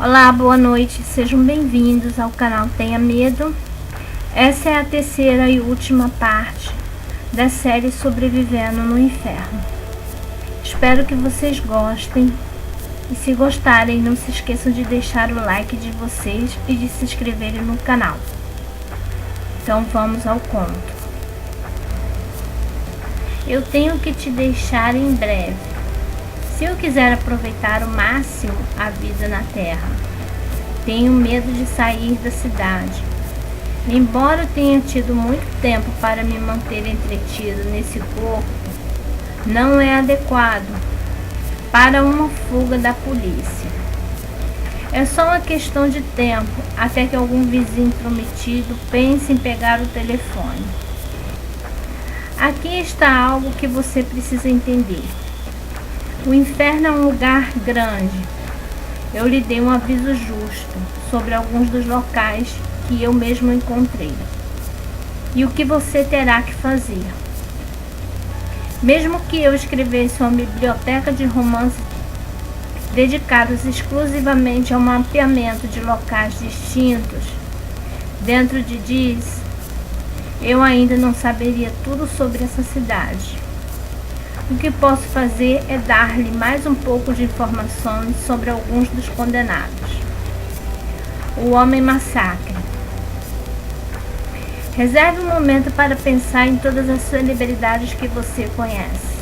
Olá, boa noite, sejam bem-vindos ao canal Tenha Medo. Essa é a terceira e última parte da série Sobrevivendo no Inferno. Espero que vocês gostem e, se gostarem, não se esqueçam de deixar o like de vocês e de se inscreverem no canal. Então vamos ao conto. Eu tenho que te deixar em breve. Se eu quiser aproveitar ao máximo a vida na Terra, tenho medo de sair da cidade. Embora eu tenha tido muito tempo para me manter entretido nesse corpo, não é adequado para uma fuga da polícia. É só uma questão de tempo até que algum vizinho intrometido pense em pegar o telefone. Aqui está algo que você precisa entender. O inferno é um lugar grande. Eu lhe dei um aviso justo sobre alguns dos locais que eu mesmo encontrei. E o que você terá que fazer. Mesmo que eu escrevesse uma biblioteca de romances dedicados exclusivamente ao mapeamento de locais distintos dentro de dias, eu ainda não saberia tudo sobre essa cidade. O que posso fazer é dar-lhe mais um pouco de informações sobre alguns dos condenados. O Homem Massacre. Reserve um momento para pensar em todas as celebridades que você conhece.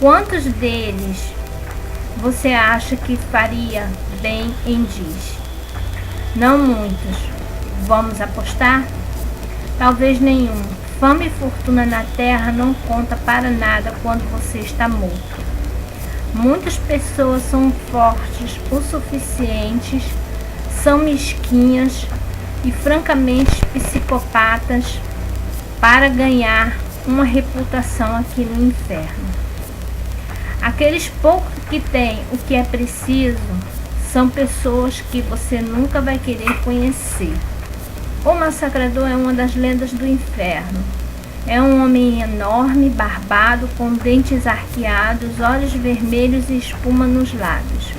Quantos deles você acha que faria bem em dias? Não muitos. Vamos apostar? Talvez nenhum. Fama e fortuna na Terra não conta para nada quando você está morto. Muitas pessoas são fortes o suficientes, são mesquinhas e francamente psicopatas para ganhar uma reputação aqui no inferno. Aqueles poucos que têm o que é preciso são pessoas que você nunca vai querer conhecer. O massacrador é uma das lendas do inferno. É um homem enorme, barbado, com dentes arqueados, olhos vermelhos e espuma nos lábios.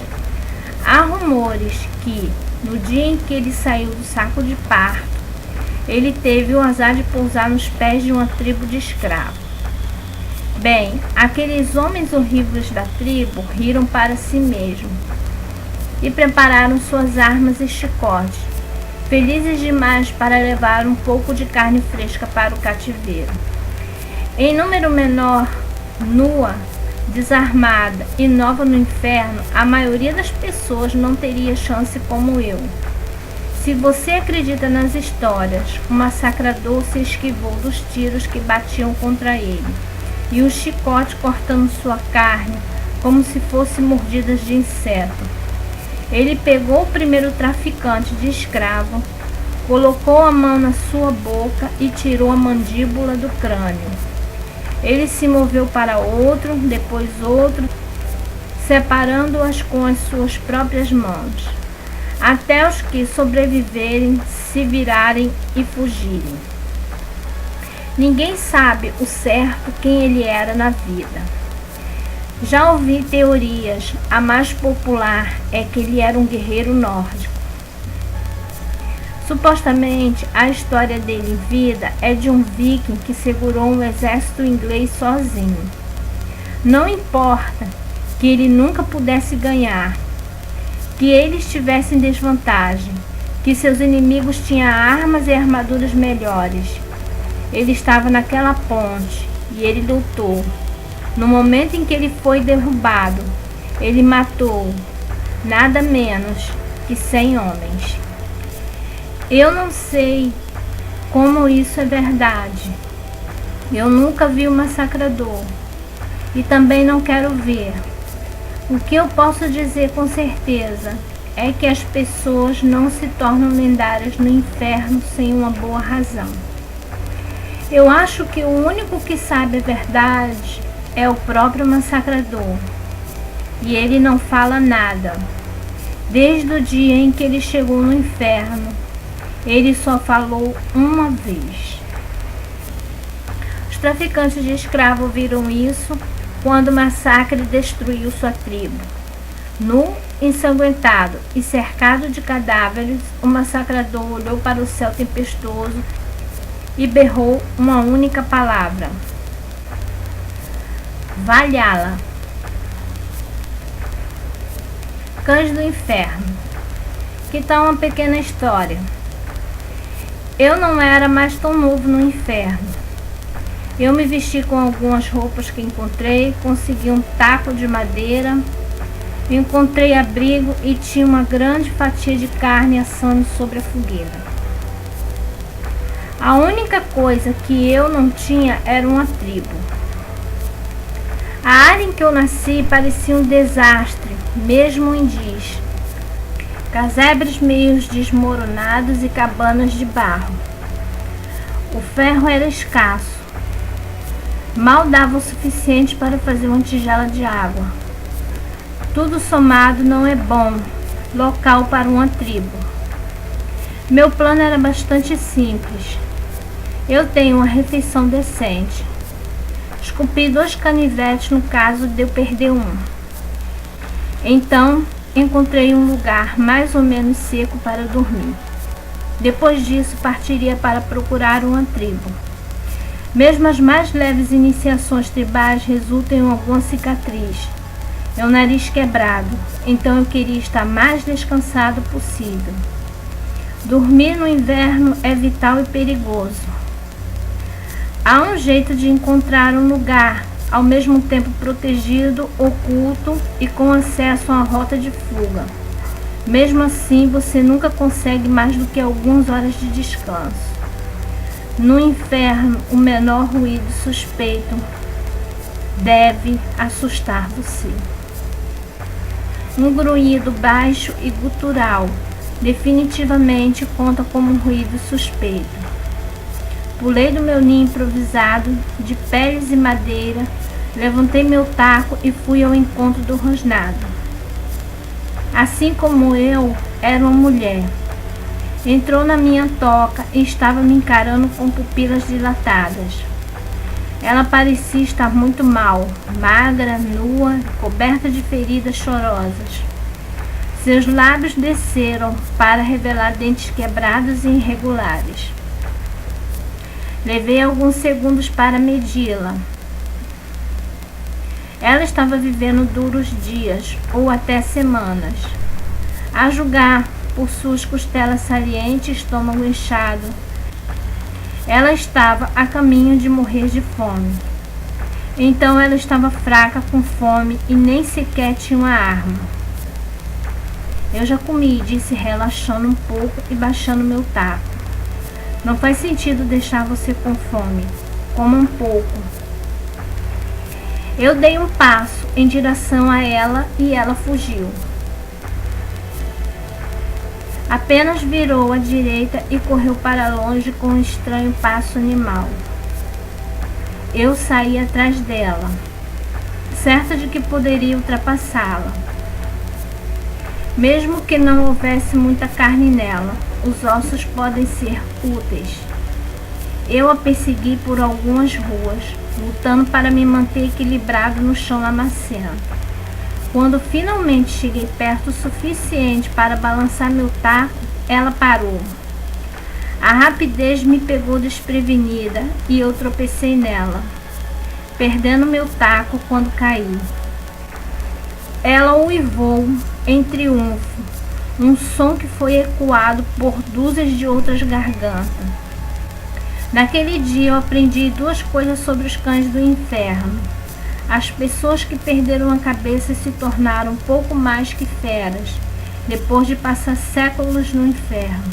Há rumores que, no dia em que ele saiu do saco de parto, ele teve o azar de pousar nos pés de uma tribo de escravos. Bem, aqueles homens horríveis da tribo riram para si mesmos e prepararam suas armas e chicotes, felizes demais para levar um pouco de carne fresca para o cativeiro. Em número menor, nua, desarmada e nova no inferno, a maioria das pessoas não teria chance como eu. Se você acredita nas histórias, o massacrador se esquivou dos tiros que batiam contra ele e o chicote cortando sua carne como se fossem mordidas de inseto. Ele pegou o primeiro traficante de escravo, colocou a mão na sua boca e tirou a mandíbula do crânio. Ele se moveu para outro, depois outro, separando-as com as suas próprias mãos, até os que sobreviverem se virarem e fugirem. Ninguém sabe o certo quem ele era na vida. Já ouvi teorias, a mais popular é que ele era um guerreiro nórdico. Supostamente, a história dele em vida é de um viking que segurou um exército inglês sozinho. Não importa que ele nunca pudesse ganhar, que ele estivesse em desvantagem, que seus inimigos tinham armas e armaduras melhores. Ele estava naquela ponte e ele lutou. No momento em que ele foi derrubado, ele matou nada menos que 100 homens. Eu não sei como isso é verdade. Eu nunca vi o massacrador e também não quero ver. O que eu posso dizer com certeza é que as pessoas não se tornam lendárias no inferno sem uma boa razão. Eu acho que o único que sabe a verdade é o próprio massacrador, e ele não fala nada. Desde o dia em que ele chegou no inferno, ele só falou uma vez. Os traficantes de escravos viram isso quando o massacre destruiu sua tribo. Nu, ensanguentado e cercado de cadáveres, o massacrador olhou para o céu tempestuoso e berrou uma única palavra: Valhalla. Cães do Inferno. Que tal uma pequena história? Eu não era mais tão novo no inferno. Eu me vesti com algumas roupas que encontrei, consegui um taco de madeira, encontrei abrigo e tinha uma grande fatia de carne assando sobre a fogueira. A única coisa que eu não tinha era uma tribo. A área em que eu nasci parecia um desastre, mesmo em dias. Casebres meio desmoronados e cabanas de barro. O ferro era escasso. Mal dava o suficiente para fazer uma tigela de água. Tudo somado não é bom local para uma tribo. Meu plano era bastante simples. Eu tenho uma refeição decente. Esculpi 2 canivetes no caso de eu perder um. Então, encontrei um lugar mais ou menos seco para dormir. Depois disso, partiria para procurar uma tribo. Mesmo as mais leves iniciações tribais resultam em alguma cicatriz. É o nariz quebrado, então eu queria estar mais descansado possível. Dormir no inverno é vital e perigoso. Há um jeito de encontrar um lugar, ao mesmo tempo protegido, oculto e com acesso a uma rota de fuga. Mesmo assim, você nunca consegue mais do que algumas horas de descanso. No inferno, o menor ruído suspeito deve assustar você. Um grunhido baixo e gutural definitivamente conta como um ruído suspeito. Pulei do meu ninho improvisado, de peles e madeira, levantei meu taco e fui ao encontro do rosnado. Assim como eu, era uma mulher. Entrou na minha toca e estava me encarando com pupilas dilatadas. Ela parecia estar muito mal, magra, nua, coberta de feridas chorosas. Seus lábios desceram para revelar dentes quebrados e irregulares. Levei alguns segundos para medi-la. Ela estava vivendo duros dias, ou até semanas. A julgar por suas costelas salientes e estômago inchado, ela estava a caminho de morrer de fome. Então ela estava fraca com fome e nem sequer tinha uma arma. Eu já comi, disse, relaxando um pouco e baixando meu taco. Não faz sentido deixar você com fome. Coma um pouco. Eu dei um passo em direção a ela e ela fugiu. Apenas virou à direita e correu para longe com um estranho passo animal. Eu saí atrás dela, certa de que poderia ultrapassá-la. Mesmo que não houvesse muita carne nela, os ossos podem ser úteis. Eu a persegui por algumas ruas, lutando para me manter equilibrado no chão lamacento. Quando finalmente cheguei perto o suficiente para balançar meu taco, ela parou. A rapidez me pegou desprevenida e eu tropecei nela, perdendo meu taco quando caí. Ela uivou em triunfo, um som que foi ecoado por dúzias de outras gargantas. Naquele dia eu aprendi 2 coisas sobre os cães do inferno. As pessoas que perderam a cabeça se tornaram pouco mais que feras, depois de passar séculos no inferno.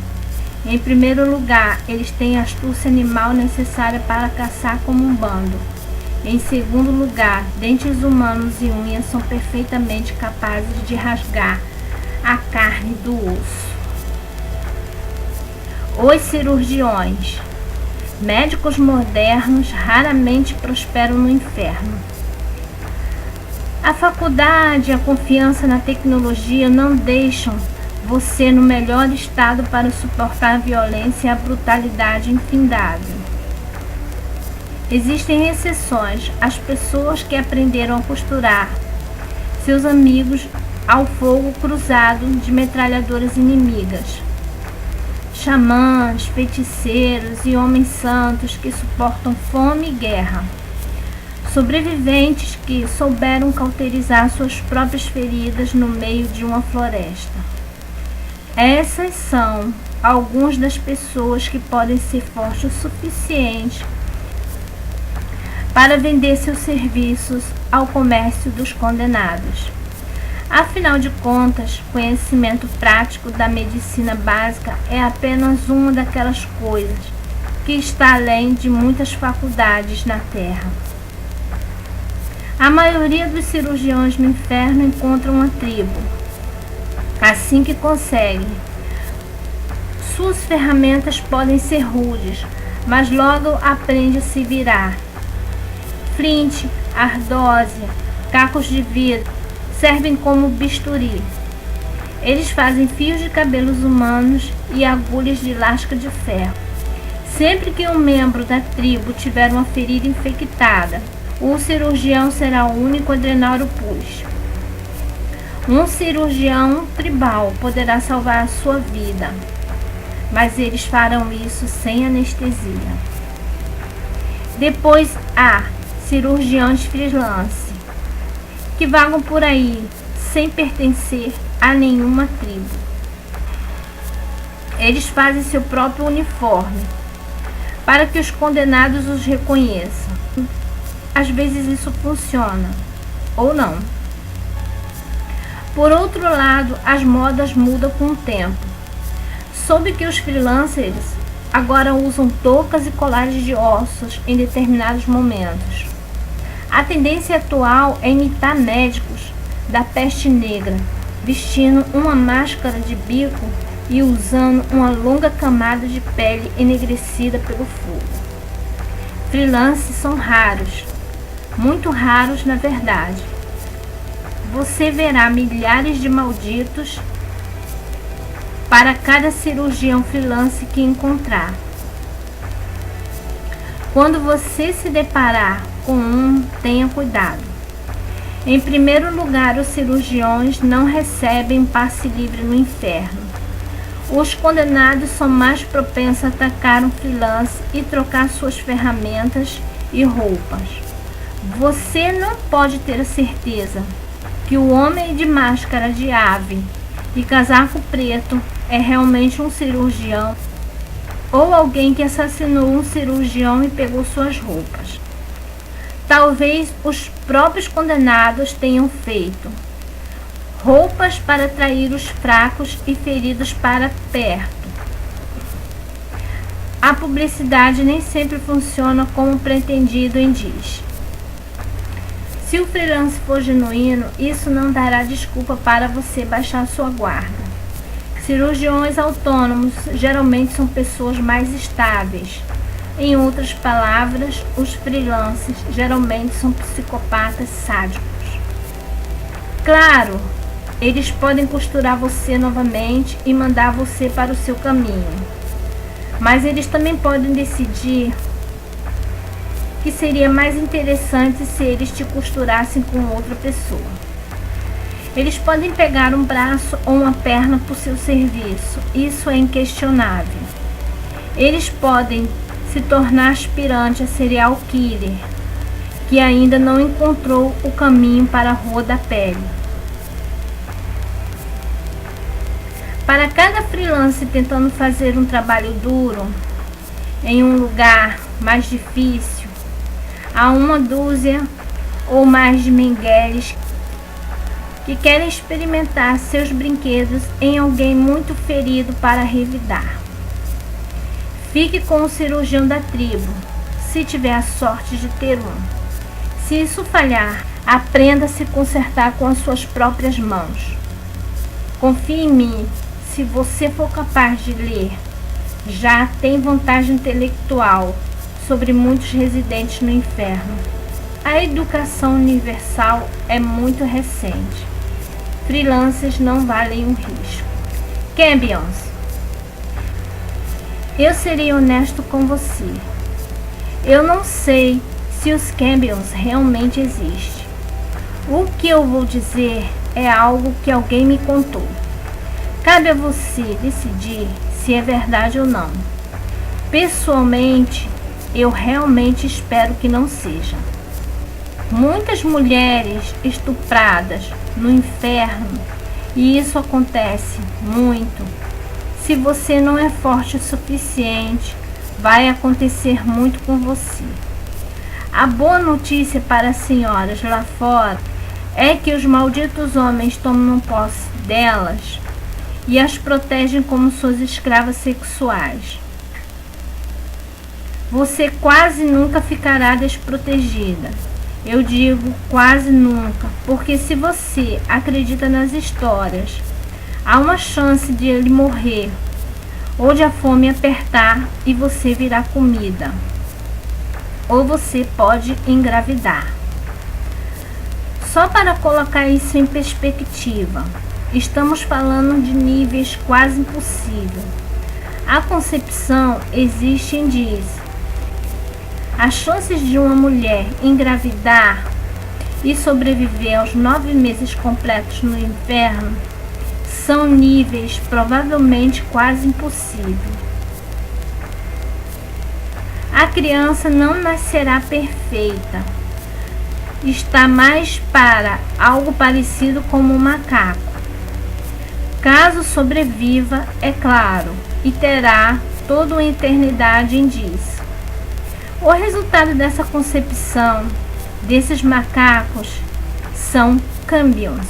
Em primeiro lugar, eles têm a astúcia animal necessária para caçar como um bando. Em segundo lugar, dentes humanos e unhas são perfeitamente capazes de rasgar a carne do osso. Os cirurgiões. Médicos modernos raramente prosperam no inferno. A faculdade e a confiança na tecnologia não deixam você no melhor estado para suportar a violência e a brutalidade infindável. Existem exceções, as pessoas que aprenderam a costurar. Seus amigos ao fogo cruzado de metralhadoras inimigas. Xamãs, feiticeiros e homens santos que suportam fome e guerra. Sobreviventes que souberam cauterizar suas próprias feridas no meio de uma floresta. Essas são algumas das pessoas que podem ser fortes o suficiente para vender seus serviços ao comércio dos condenados. Afinal de contas, conhecimento prático da medicina básica é apenas uma daquelas coisas que está além de muitas faculdades na Terra. A maioria dos cirurgiões no inferno encontra uma tribo. Assim que conseguem, suas ferramentas podem ser rudes, mas logo aprende a se virar. Flint, ardósia, cacos de vidro servem como bisturi. Eles fazem fios de cabelos humanos e agulhas de lasca de ferro. Sempre que um membro da tribo tiver uma ferida infectada, o cirurgião será o único a drenar o pus. Um cirurgião tribal poderá salvar a sua vida, mas eles farão isso sem anestesia. Depois há cirurgiões freelance, que vagam por aí sem pertencer a nenhuma tribo. Eles fazem seu próprio uniforme para que os condenados os reconheçam. Às vezes isso funciona, ou não. Por outro lado, as modas mudam com o tempo. Soube que os freelancers agora usam toucas e colares de ossos em determinados momentos. A tendência atual é imitar médicos da peste negra, vestindo uma máscara de bico e usando uma longa camada de pele enegrecida pelo fogo. Freelancers são raros, muito raros na verdade. Você verá milhares de malditos para cada cirurgião freelance que encontrar. Quando você se deparar com um, tenha cuidado. Em primeiro lugar, os cirurgiões não recebem passe livre no inferno. Os condenados são mais propensos a atacar um freelance e trocar suas ferramentas e roupas. Você não pode ter a certeza que o homem de máscara de ave e casaco preto é realmente um cirurgião ou alguém que assassinou um cirurgião e pegou suas roupas. Talvez os próprios condenados tenham feito roupas para atrair os fracos e feridos para perto. A publicidade nem sempre funciona como pretendido diz. Se o freelance for genuíno, isso não dará desculpa para você baixar sua guarda. Cirurgiões autônomos geralmente são pessoas mais estáveis. Em outras palavras, os freelancers geralmente são psicopatas sádicos. Claro, eles podem costurar você novamente e mandar você para o seu caminho. Mas eles também podem decidir que seria mais interessante se eles te costurassem com outra pessoa. Eles podem pegar um braço ou uma perna por seu serviço, isso é inquestionável. Eles podem se tornar aspirante a serial killer, que ainda não encontrou o caminho para a rua da pele. Para cada freelance tentando fazer um trabalho duro em um lugar mais difícil, há uma dúzia ou mais de mengueles que querem experimentar seus brinquedos em alguém muito ferido para revidar. Fique com o cirurgião da tribo, se tiver a sorte de ter um. Se isso falhar, aprenda a se consertar com as suas próprias mãos. Confie em mim, se você for capaz de ler, já tem vantagem intelectual sobre muitos residentes no inferno. A educação universal é muito recente. Freelancers não valem um risco. Cambions, eu serei honesto com você. Eu não sei se os Cambions realmente existem. O que eu vou dizer é algo que alguém me contou. Cabe a você decidir se é verdade ou não. Pessoalmente, eu realmente espero que não seja. Muitas mulheres estupradas no inferno, e isso acontece muito. Se você não é forte o suficiente, vai acontecer muito com você. A boa notícia para as senhoras lá fora é que os malditos homens tomam posse delas e as protegem como suas escravas sexuais. Você quase nunca ficará desprotegida. Eu digo quase nunca, porque se você acredita nas histórias, há uma chance de ele morrer ou de a fome apertar e você virar comida. Ou você pode engravidar. Só para colocar isso em perspectiva, estamos falando de níveis quase impossíveis. A concepção existe em diz. As chances de uma mulher engravidar e sobreviver aos 9 meses completos no inferno são níveis provavelmente quase impossíveis. A criança não nascerá perfeita. Está mais para algo parecido como um macaco. Caso sobreviva, é claro, e terá toda uma eternidade em diz. O resultado dessa concepção desses macacos são cambions.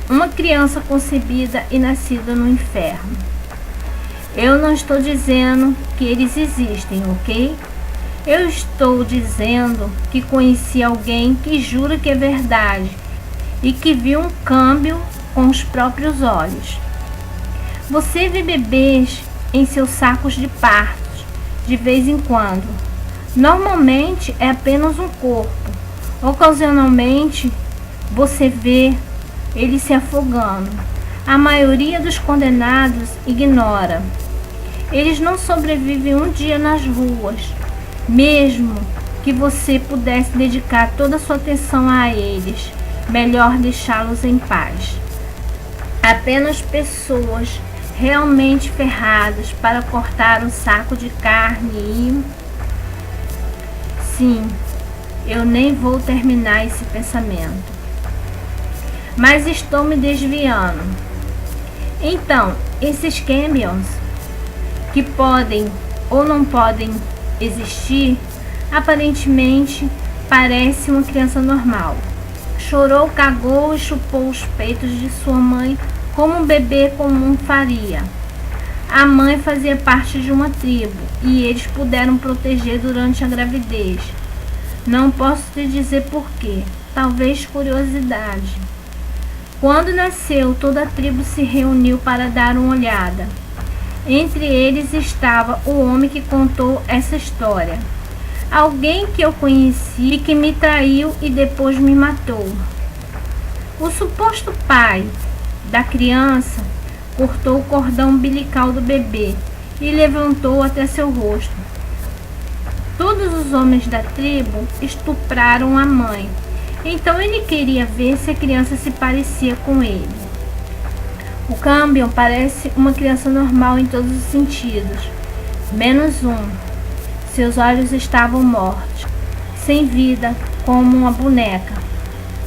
Uma criança concebida e nascida no inferno. Eu não estou dizendo que eles existem, ok? Eu estou dizendo que conheci alguém que jura que é verdade e que viu um câmbio com os próprios olhos. Você vê bebês em seus sacos de partos de vez em quando. Normalmente é apenas um corpo. Ocasionalmente você vê ele se afogando. A maioria dos condenados ignora. Eles não sobrevivem um dia nas ruas, mesmo que você pudesse dedicar toda a sua atenção a eles. Melhor deixá-los em paz. Apenas pessoas realmente ferradas para cortar um saco de carne e... Sim, eu nem vou terminar esse pensamento. Mas estou me desviando. Então, esses cambions, que podem ou não podem existir, aparentemente parece uma criança normal. Chorou, cagou e chupou os peitos de sua mãe como um bebê comum faria. A mãe fazia parte de uma tribo e eles puderam proteger durante a gravidez. Não posso te dizer porquê, talvez curiosidade. Quando nasceu, toda a tribo se reuniu para dar uma olhada. Entre eles estava o homem que contou essa história. Alguém que eu conheci e que me traiu e depois me matou. O suposto pai da criança cortou o cordão umbilical do bebê e levantou até seu rosto. Todos os homens da tribo estupraram a mãe. Então ele queria ver se a criança se parecia com ele. O Cambion parece uma criança normal em todos os sentidos, menos um. Seus olhos estavam mortos, sem vida, como uma boneca.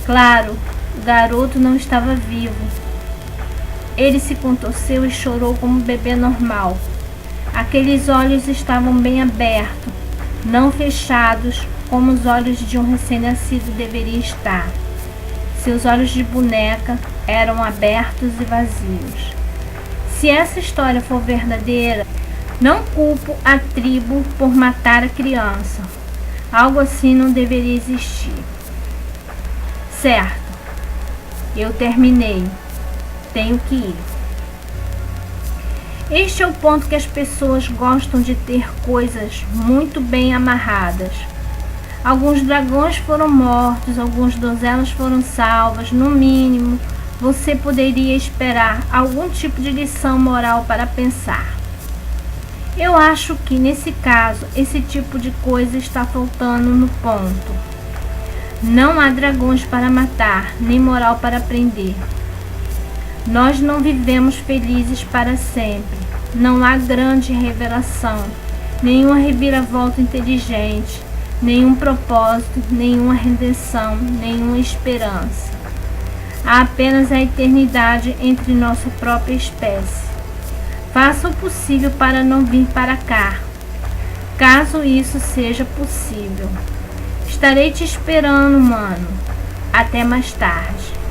Claro, o garoto não estava vivo. Ele se contorceu e chorou como um bebê normal. Aqueles olhos estavam bem abertos, não fechados, como os olhos de um recém-nascido deveriam estar. Seus olhos de boneca eram abertos e vazios. Se essa história for verdadeira, não culpo a tribo por matar a criança. Algo assim não deveria existir. Certo, eu terminei. Tenho que ir. Este é o ponto que as pessoas gostam de ter coisas muito bem amarradas. Alguns dragões foram mortos, algumas donzelas foram salvas. No mínimo, você poderia esperar algum tipo de lição moral para pensar. Eu acho que, nesse caso, esse tipo de coisa está faltando no ponto. Não há dragões para matar, nem moral para prender. Nós não vivemos felizes para sempre. Não há grande revelação, nenhuma reviravolta inteligente, nenhum propósito, nenhuma redenção, nenhuma esperança. Há apenas a eternidade entre nossa própria espécie. Faça o possível para não vir para cá. Caso isso seja possível, estarei te esperando, mano. Até mais tarde.